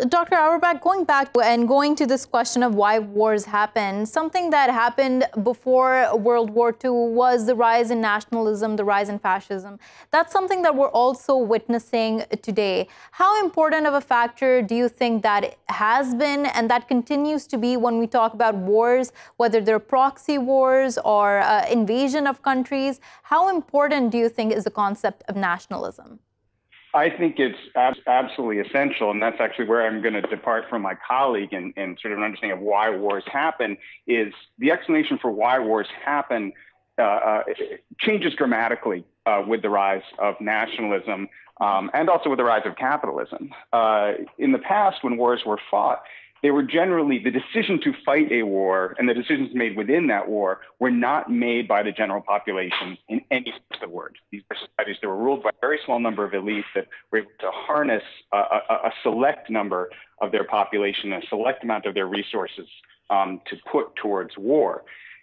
Dr. Auerbach, going to this question of why wars happen, something that happened before World War II was the rise in nationalism, the rise in fascism. That's something that we're also witnessing today. How important of a factor do you think that has been and that continues to be when we talk about wars, whether they're proxy wars or invasion of countries? How important do you think is the concept of nationalism? I think it's absolutely essential, and that's actually where I'm going to depart from my colleague and sort of an understanding of why wars happen. Is the explanation for why wars happen changes dramatically with the rise of nationalism and also with the rise of capitalism. In the past, when wars were fought, they were generally, the decision to fight a war and the decisions made within that war were not made by the general population in any sense of the word. These were societies that were ruled by a very small number of elites that were able to harness a select number of their population, a select amount of their resources to put towards war.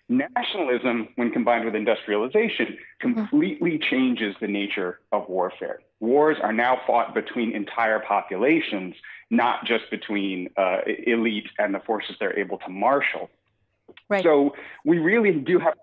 Nationalism, when combined with industrialization, completely changes the nature of warfare. Wars are now fought between entire populations, not just between elite and the forces they're able to marshal. Right. So we really do have,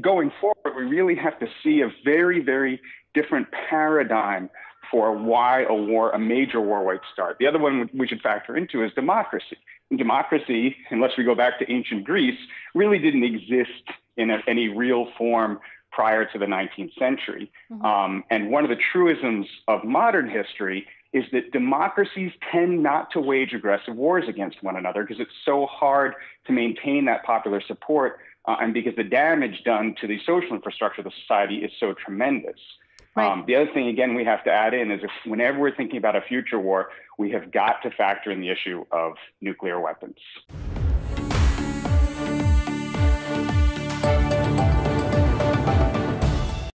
going forward, we really have to see a very, very different paradigm for why a major war might start. The other one we should factor into is democracy. And democracy, unless we go back to ancient Greece, really didn't exist in any real form prior to the 19th century. And one of the truisms of modern history is that democracies tend not to wage aggressive wars against one another because it's so hard to maintain that popular support and because the damage done to the social infrastructure of the society is so tremendous. Right. The other thing, again, we have to add in is whenever we're thinking about a future war, we have got to factor in the issue of nuclear weapons.